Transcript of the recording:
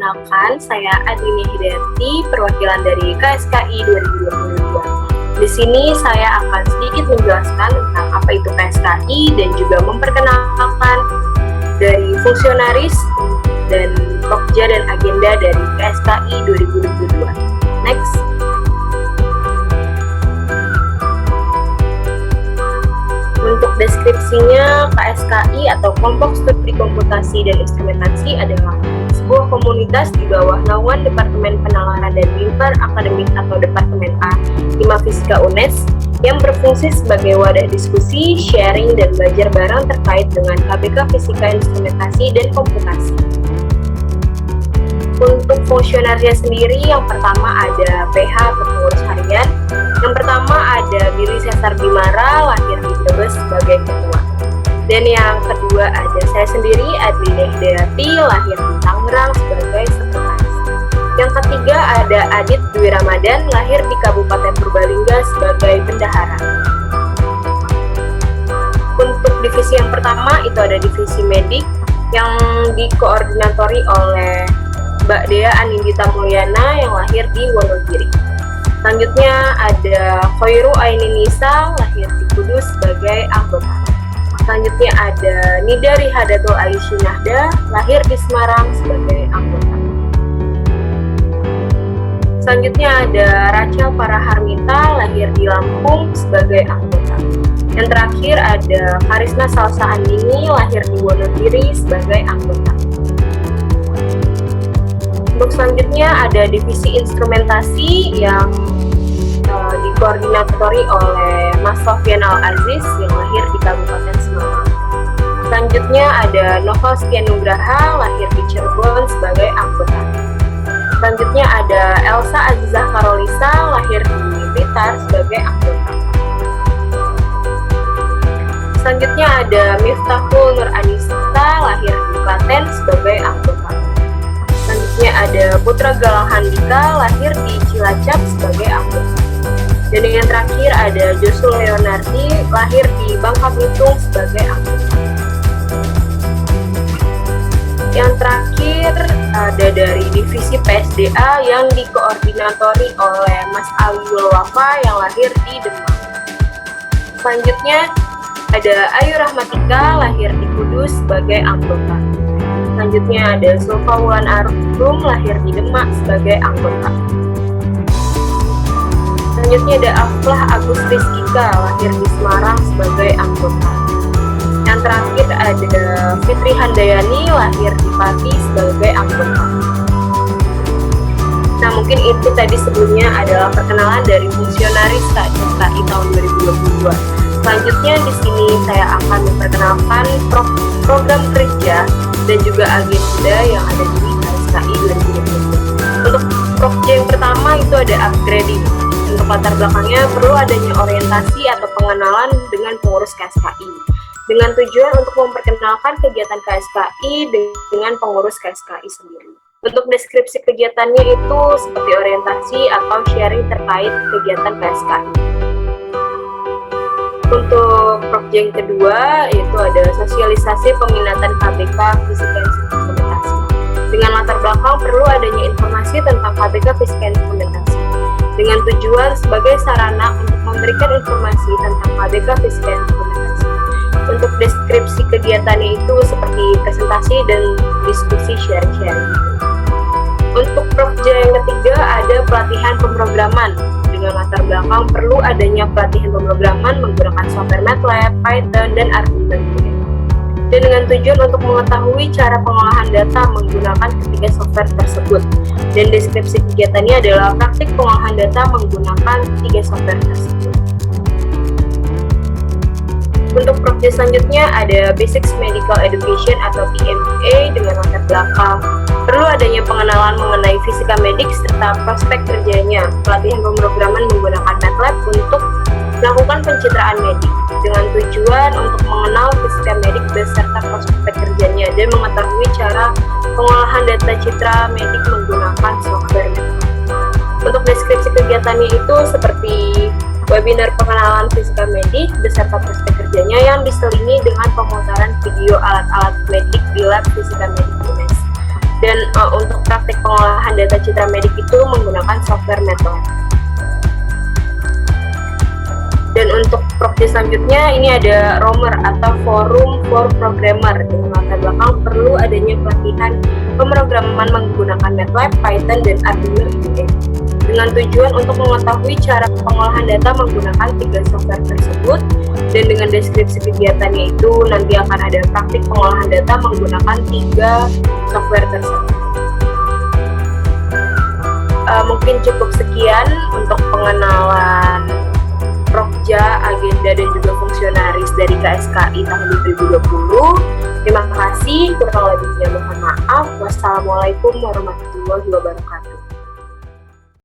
Perkenalkan, saya Adlinia Hidayati, perwakilan dari KSKI 2022. Di sini saya akan sedikit menjelaskan tentang apa itu KSKI dan juga memperkenalkan dari fungsionaris dan pokja dan agenda dari KSKI 2022. Next. Untuk deskripsinya, KSKI atau Kelompok Studi Komputasi dan Instrumentasi adalah sebuah komunitas di bawah naungan Departemen Penalaran dan Bimbar Akademik atau Departemen A 5 Fisika UNES yang berfungsi sebagai wadah diskusi, sharing, dan belajar bareng terkait dengan KBK Fisika Instrumentasi dan Komputasi. Untuk fungsionarisnya sendiri, yang pertama ada PH atau pengurus harian. Yang pertama ada Billy Cesar Bimara, lahir di Brebes sebagai ketua. Dan yang kedua ada saya sendiri, Adlinia Hidayati, lahir di Tangerang sebagai sekretaris. Yang ketiga ada Adit Dwi Ramadan, lahir di Kabupaten Purbalingga sebagai bendahara. Untuk divisi yang pertama itu ada divisi medik yang dikoordinatori oleh Mbak Dea Anindita Mulyana yang lahir di Wonogiri. Selanjutnya ada Khoiru Aini Nisa, lahir di Kudus sebagai anggota. Selanjutnya ada Nida Rihadatul Aisyinahda, lahir di Semarang sebagai anggota. Selanjutnya ada Rachel Paraharmita, lahir di Lampung sebagai anggota. Yang terakhir ada Karisma Salsa Andini, lahir di Wonogiri sebagai anggota. Untuk selanjutnya ada divisi instrumentasi yang dikoordinatori oleh Mas Sofyan Al-Aziz yang lahir di Kabupaten Semarang. Selanjutnya ada Noval Setianugraha, lahir di Cirebon sebagai anggota. Selanjutnya ada Elsa Azizah Karolisa, lahir di Blitar sebagai anggota. Selanjutnya ada Miftahul Nur Anista, lahir di Klaten sebagai anggota. Selanjutnya ada Putra Galang Handika, lahir di Cilacap sebagai anggota. Dan yang terakhir ada Joshua Leonardi, lahir di Bangka Belitung sebagai anggota. Yang terakhir ada dari divisi PSDA yang dikoordinatori oleh Mas Ali Wafa yang lahir di Demak. Selanjutnya ada Ayu Rahmatika, lahir di Kudus sebagai anggota. Selanjutnya ada Sulfa Wulan Arum, lahir di Demak sebagai anggota. Selanjutnya ada Aflah Agus Rizkika, lahir di Semarang sebagai anggota. Yang terakhir ada Fitri Handayani, lahir di Pati sebagai anggota. Nah, mungkin itu tadi sebelumnya adalah perkenalan dari fungsionaris KSKI tahun 2022. Selanjutnya di sini saya akan memperkenalkan program kerja dan juga agenda yang ada di KSKI 2022. Untuk program yang pertama itu ada upgrading. Untuk latar belakangnya perlu adanya orientasi atau pengenalan dengan pengurus KSKI dengan tujuan untuk memperkenalkan kegiatan KSKI dengan pengurus KSKI sendiri. Untuk deskripsi kegiatannya itu seperti orientasi atau sharing terkait kegiatan KSKI. Untuk program yang kedua itu ada sosialisasi peminatan KBK Fisika Instrumentasi. Dengan latar belakang perlu adanya informasi tentang KBK Fisika Instrumentasi dengan tujuan sebagai sarana untuk memberikan informasi tentang KBK Fisika Instrumentasi. Untuk deskripsi kegiatannya itu seperti presentasi dan diskusi sharing-sharing. Untuk program yang ketiga ada pelatihan pemrograman. Dengan latar belakang perlu adanya pelatihan pemrograman menggunakan software MATLAB, Python, dan Arduino. Dan dengan tujuan untuk mengetahui cara pengolahan data menggunakan ketiga software tersebut. Dan deskripsi kegiatannya adalah praktik pengolahan data menggunakan ketiga software tersebut. Untuk program selanjutnya ada Basics Medical Education atau PMA dengan latar belakang perlu adanya pengenalan mengenai fisika medik serta prospek kerjanya, pelatihan pemrograman menggunakan MATLAB untuk melakukan pencitraan medik dengan tujuan untuk mengenal fisika medik beserta prospek kerjanya dan mengetahui cara pengolahan data citra medik menggunakan software MATLAB. Untuk deskripsi kegiatannya itu seperti webinar pengenalan fisika medik beserta prospek kerjanya yang diselingi dengan pemutaran video alat-alat medik di lab fisika medik UNES. Dan untuk praktik pengolahan data citra medik itu menggunakan software MATLAB. Dan untuk proxy selanjutnya ini ada ROMer atau Forum for Programmer. Dengan latar belakang perlu adanya pelatihan pemrograman menggunakan MATLAB, Python, dan Arduino IDE. Dengan tujuan untuk mengetahui cara pengolahan data menggunakan 3 software tersebut, dan dengan deskripsi kegiatannya itu nanti akan ada praktik pengolahan data menggunakan 3 software tersebut. Mungkin cukup sekian untuk pengenalan Prokja, agenda, dan juga fungsionaris dari KSKI tahun 2020. Terima kasih, kurang lebihnya mohon maaf. Wassalamualaikum warahmatullahi wabarakatuh.